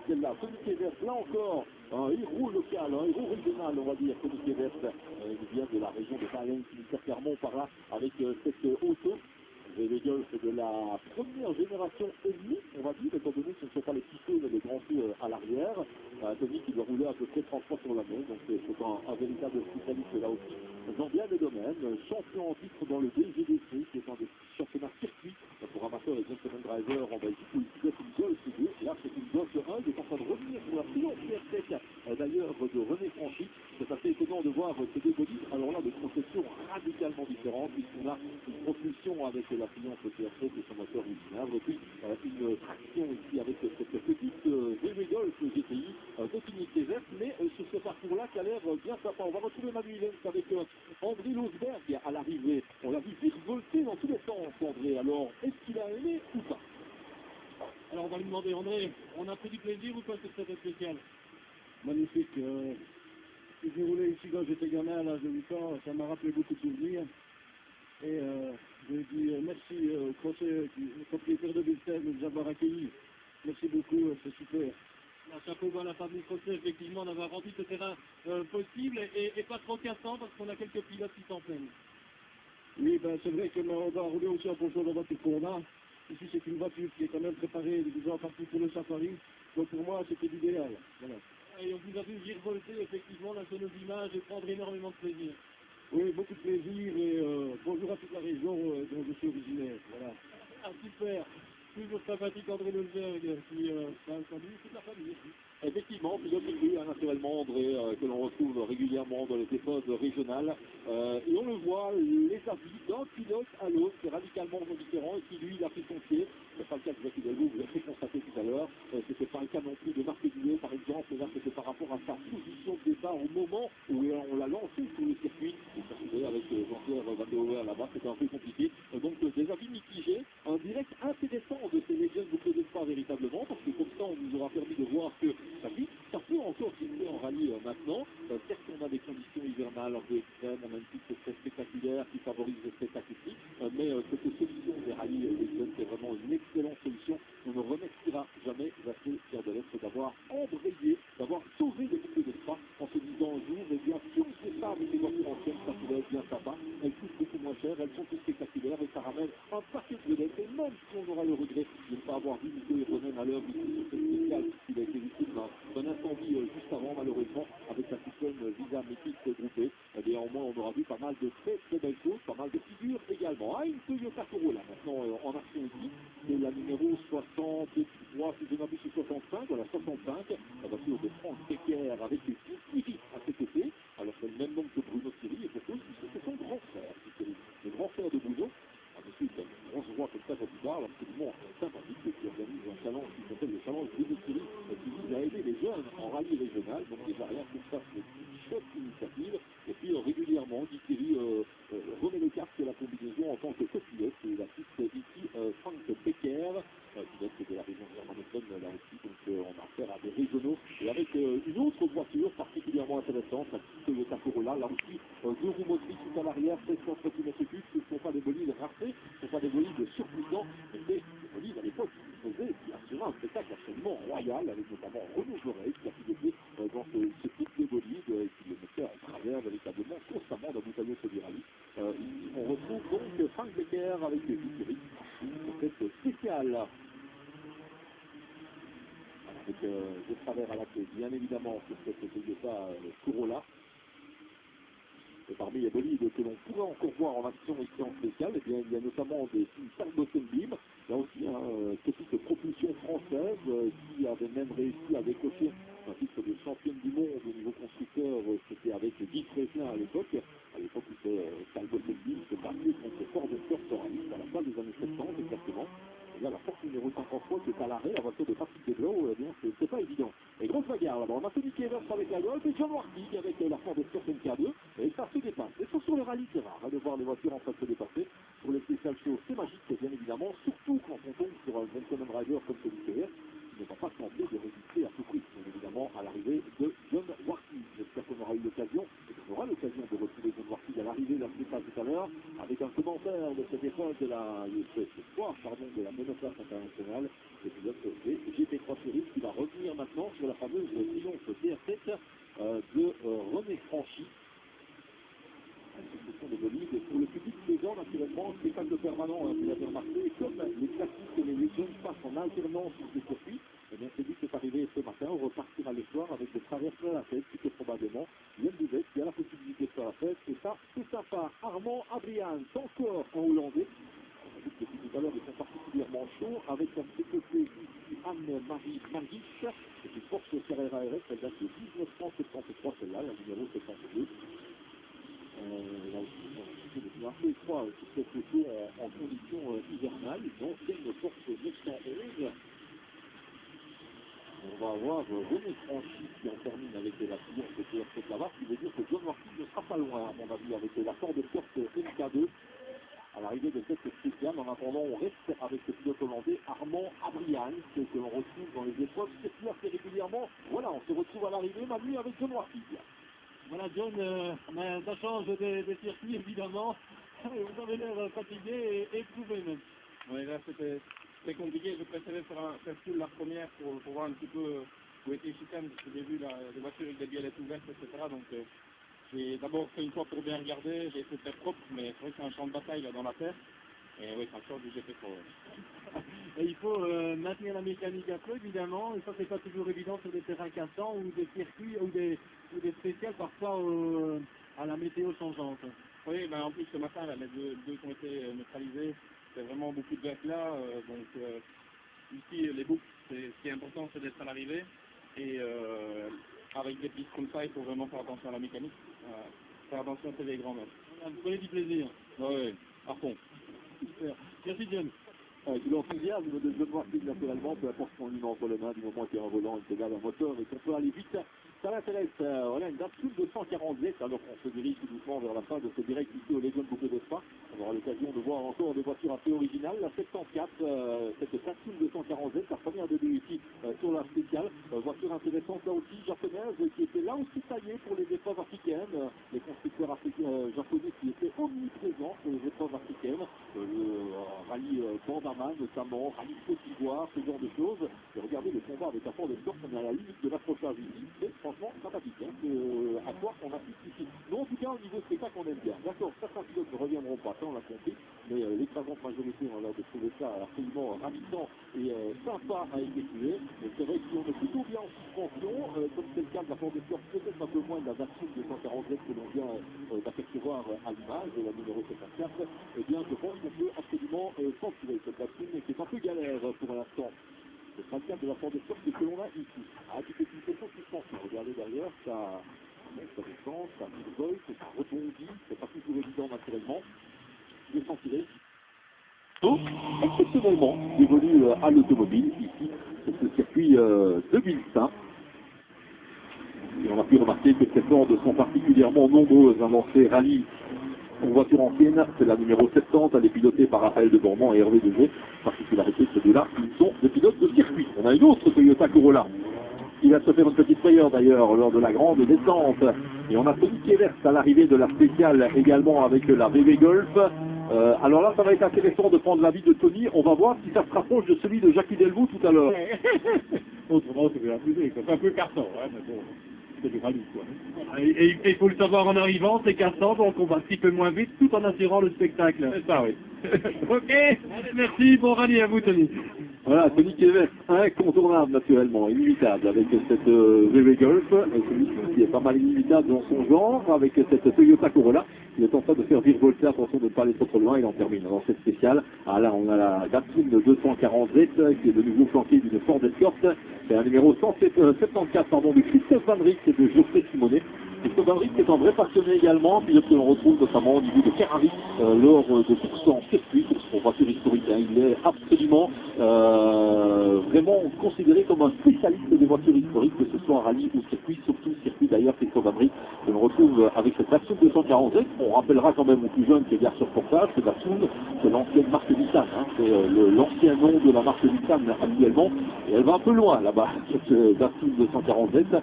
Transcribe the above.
celle-là. Tony Evert, là encore, un héros local, un héros régional, on va dire, Tony Evert. Il vient de la région de Valence, ministère Clermont, par là, avec cette auto. Les golfs de la première génération ennemie, on va dire, étant donné que ce ne sont pas les petits feux, mais les grands feux à l'arrière. Tony qui doit rouler à peu près 30 fois sur l'année, donc c'est un véritable spécialiste là aussi. Dans bien des domaines, champion en titre dans le DGDC, qui est un des championnats circuits pour amateurs et gentlemen drivers en Belgique, où il pilote une Golf 2. Là, c'est une Golf 1, il est en train de revenir pour la triomphe tech d'ailleurs de René Franchi. C'est assez étonnant de voir ces deux bolides, alors là, de conception radicalement différentes, puisqu'on a une propulsion avec la triomphe CRC de son moteur Williams, et puis une traction ici avec cette petite VW Golf GTI de Tony Evert, mais sur ce parcours-là qui a l'air bien sympa. On va retrouver Manu Hilens avec André Losberg à l'arrivée. On l'a vu virevolter dans tous les sens, André. Alors, est-ce qu'il a aimé ou pas? Alors, on va lui demander, André, on a pris du plaisir ou pas sur cette spéciale? Magnifique. J'ai roulé ici quand j'étais gamin à l'âge de 8 ans, ça m'a rappelé beaucoup de souvenirs. Et je dis merci au propriétaire de Bulletin de nous avoir accueillis. Merci beaucoup, c'est super. Un chapeau bas à la famille Crochet, effectivement, d'avoir rendu ce terrain possible et pas trop cassant parce qu'on a quelques pilotes qui s'en plaignent. Oui, ben, c'est vrai qu'on va rouler aussi en fonction de la voiture qu'on a. Ici, c'est une voiture qui est quand même préparée déjà en partie pour le safari. Donc pour moi, c'était l'idéal. Voilà. Et on vous a vu virevolter, effectivement, là sur nos images et prendre énormément de plaisir. Oui, beaucoup de plaisir et bonjour à toute la région dont je suis originaire. Voilà. Ah, super. Toujours sympathique André Losberg qui a conduit toute la famille ici. Effectivement, pilote élu, naturellement, André, que l'on retrouve régulièrement dans les épreuves régionales. Et on le voit, les avis d'un pilote à l'autre, c'est radicalement différent. Et qui, lui, il a pris son pied. C'est pas le cas de Jacques Hidalgo, vous l'avez constaté tout à l'heure. C'était pas le cas non plus de Marc Guillet, par exemple. Là, c'était par rapport à sa position de départ au moment où on l'a lancé sur le circuit. Et surtout avec Jean-Pierre Van de Hoer là-bas, c'était un peu compliqué. Donc, des avis mitigés. Un direct intéressant de ces Legends vous plaisent pas véritablement, parce que comme ça, on nous aura permis de voir que ça peut encore circuler en rallye maintenant. Certes, on a des conditions hivernales un peu extrêmes, on a une piste très spectaculaire qui favorise le spectacle ici, mais cette solution des rallyes Legends, c'est vraiment une excellente solution. On ne remerciera jamais assez Pierre de l'Est d'avoir embrayé, d'avoir sauvé l'équipe de Spa en se disant un jour, eh bien, si on fait ça avec les voitures anciennes, ça pourrait être bien sympa. Elles coûtent beaucoup moins cher, elles sont plus spectaculaires et ça ramène un paquet de vedettes. Et même si on aura le regret de ne pas avoir vu Nico Ironen à l'heure du spécial, il a été victime d'un incendie juste avant, malheureusement, avec la cyclone Visa Métis groupée. Eh bien, au moins, on aura vu pas mal de très très belles choses, pas mal de figures également. Ah, une Toyota Corolla maintenant en action ici, c'est la numéro 63, si je n'abuse, 65, voilà, 65, la voiture de Franck Becker avec une Thierry à ses côtés. Alors, c'est le même nom que Bruno Thierry, et pourquoi? Puisque c'est son grand frère, Thierry, le grand frère de Bruno. Monsieur, il a une grosse voix comme ça quand il parle, absolument sympathique, qui organise un challenge qui s'appelle le challenge Bruno Thierry, qui vise à aider les jeunes en rallye régional. Donc, déjà, rien que ça, c'est une chouette initiative. Et puis, régulièrement, Guy Thierry remet le casque et la combinaison en tant que copilote. Et la piste ici, Franck Becker, pilote de la région germanophone, là aussi. Donc, on a affaire à des régionaux. Et avec une autre voiture particulièrement intéressante, la petite Toyota Corolla, là aussi, deux roues motrices tout à l'arrière, 1600 cm3, ce ne sont pas des bolides ratés, ce ne sont pas des bolides surpuissants, mais des bolides à l'époque qui faisaient, qui assuraient un spectacle absolument royal, avec notamment Renaud Jaurès qui a piloté dans ce type de bolide, et qui le mettait en travers véritablement constamment d'un bouteillon sur du rallye. Ici, on retrouve donc Franck Becker avec Guy Thierry, pour cette spéciale. Avec de travers à la queue, bien évidemment, sur cette Toyota Corolla. Et parmi les bolides que l'on pourrait encore voir en action ici en spécial, eh bien, il y a notamment des Turbo Sunbeam, là aussi petite propulsion française qui avait même réussi à décocher un titre de championne du monde au niveau constructeur, c'était avec Guy Frézin à l'époque où Turbo Sunbeam se battait contre Ford Corporalist à la fin des années 70 exactement. Et là, la force numéro 53 qui est à l'arrêt, la voiture de Patrick Deblow, eh bien, c'est pas évident. Et grosse bagarre là-bas, on a Tony Evert avec la Golf et John Wartig avec la Ford Escort MK2, et ça se dépasse. Et sur le rallye, c'est rare de voir les voitures en train de se dépasser. Pour les spécial shows, c'est magique, bien évidemment, surtout quand on tombe sur un gentleman rider comme celui Evert, qui ne va pas tenter de résister à tout prix, bien évidemment, à l'arrivée de John Wartig. J'espère qu'on aura eu l'occasion, et qu'on aura l'occasion de retrouver John Wartig à l'arrivée, là, c'est pas tout à l'heure, avec un commentaire de cette épreuve de la monoplace internationale, le pilote GP3 Series qui va revenir maintenant. maintenant sur la fameuse triomphe TR7 de René Franchi. Ce sont des bolides. Pour le public présent, naturellement, spectacle permanent, vous l'avez remarqué, comme les classiques et les Legends passent en alternance sur des circuits, eh bien, celui qui est arrivé ce matin, on repartira le soir avec des traverses à la tête, qui est probablement Yann Duvet, qui a la possibilité de faire la fête, et ça, c'est sympa. Armand Abrian, encore en hollandais. Depuis tout à l'heure, ils sont particulièrement chauds, avec un petit côté ici Anne-Marie Marguiche, c'est une Porsche Carrera RS, elle date de 1973, celle-là, la numéro 72. Là aussi, c'est un peu étroit sur cette photo en conditions hivernales, une ancienne Porsche 911. On va avoir René Franchi qui en termine avec la triomphe de TR7 là-bas, ce qui veut dire que John Martin ne sera pas loin, à mon avis, avec la Ford Escort MK2 à l'arrivée de cette spéciale. En attendant, on reste avec ce pilote hollandais Armand Abrian, que l'on retrouve dans les épreuves circulaires assez régulièrement. Voilà, on se retrouve à l'arrivée, Manu, avec John Martin. Voilà, John, ça change des circuits, évidemment. Vous avez l'air fatigué et éprouvé même. Oui, là, c'était très compliqué. Je préférais faire full la première pour voir un petit peu où était les chicanes, parce que j'ai vu les voitures avec des biellettes ouvertes, etc. Donc, j'ai d'abord fait une fois pour bien regarder, j'ai essayé de faire propre, mais c'est vrai que c'est un champ de bataille là, dans la terre. Et oui, ça sort du GP Pro. Et il faut maintenir la mécanique à feu, évidemment, et ça, c'est pas toujours évident sur des terrains cassants ou des circuits ou des spéciales, parfois à la météo changeante. Oui, ben, en plus, ce matin, là, les deux qui ont été neutralisés, c'est vraiment beaucoup de verglas. Donc, ici, les boucles, ce qui est important, c'est d'être à l'arrivée. Et avec des pistes comme ça, il faut vraiment faire attention à la mécanique. Faire attention à ces les grands mètres. Vous prenez du plaisir. Oui, à fond. Super. Merci, John. De l'enthousiasme de John Martin, naturellement, peu importe ce qu'on lui met entre les mains, du moment qu'il y a un volant, une pédale, un moteur, et qu'on peut aller vite, ça l'intéresse. Voilà, une Datsun 240 Z, alors qu'on se dirige tout doucement vers la fin de ce direct ici au Legend Bouquet de Spa. On aura l'occasion de voir encore des voitures assez originales. La 74, cette Datsun 240 Z, la première de deux ici sur la spéciale. Voiture intéressante là aussi, japonaise, qui était là aussi taillée pour les épreuves africaines. Les constructeurs japonais qui étaient omniprésents pour les épreuves africaines. Le rallye Bandama notamment, rallye Côte d'Ivoire, ce genre de choses. Et regardez le combat avec la Ford Escort, on est à la limite de l'approchage ici. C'est franchement sympathique, hein, à quoi on assiste ici. Mais en tout cas, au niveau spectacle, on aime bien. D'accord, certains pilotes ne reviendront pas, ça on l'a compris, mais l'écrasante majorité, on a l'air de trouver ça absolument ravissant et sympa à effectuer. Et c'est vrai que si on est plutôt bien en suspension, comme c'est le cas de la Ford Escort, peut-être un peu moins de la Datsun 240 que l'on vient d'apercevoir à l'image, la numéro 74, eh bien je pense qu'on peut absolument censurer cette Datsun qui est un peu galère pour l'instant. C'est pas le cas de la Ford Escort que l'on a ici. Ah, tu fais une question de suspension. Regardez derrière, ça descend, ça vole, ça rebondit, c'est pas toujours évident naturellement. Je vais s'en tirer. Exceptionnellement, évolue à l'automobile ici, sur ce circuit de Vilsaint. Et on a pu remarquer que ces Ford sont particulièrement nombreuses dans ces rallyes en voiture ancienne. C'est la numéro 70, elle est pilotée par Raphaël de Bourmont et Hervé Degé. Particularité de ces deux-là, ils sont des pilotes de circuit. On a une autre Toyota Corolla qui va se faire une petite frayeur d'ailleurs lors de la grande descente. Et on a Tony Kevers à l'arrivée de la spéciale également avec la VW Golf. Alors là, ça va être intéressant de prendre l'avis de Tony. On va voir si ça se rapproche de celui de Jackie Delvaux tout à l'heure. Autrement, c'est bien plus, c'est un peu carton, ouais, mais bon. C'est du rallye, quoi. Et il faut le savoir en arrivant, c'est cassant, donc on va un petit peu moins vite tout en assurant le spectacle. C'est ça, oui. Ok, merci, bon rallye à vous, Tony. Voilà, Tony Kevers, incontournable naturellement, inimitable avec cette VW Golf, et celui qui est pas mal inimitable dans son genre, avec cette Toyota Corolla. Il est en train de faire virevolter, attention de ne pas aller trop loin, il en termine dans cette spéciale. Ah là, on a la Datsun 240Z qui est de nouveau flanquée d'une Ford Escort. C'est un numéro 174 pardon, de Christophe Van Ryck et de Geoffrey Simonet. Christophe Van Ryck est un vrai passionné également, pilote que l'on retrouve notamment au niveau de Ferrari lors de courses en circuit, courses pour voitures historiques. Hein. Il est absolument vraiment considéré comme un spécialiste des voitures historiques, que ce soit en rallye ou circuit, surtout circuit d'ailleurs, Christophe Van Ryck, que l'on retrouve avec cette Datsun 240Z. On rappellera quand même aux plus jeunes qui regardent ce reportage que Datsun, c'est l'ancienne marque Nissan, hein. C'est l'ancien nom de la marque Nissan actuellement, et elle va un peu loin là-bas, cette Datsun 240Z.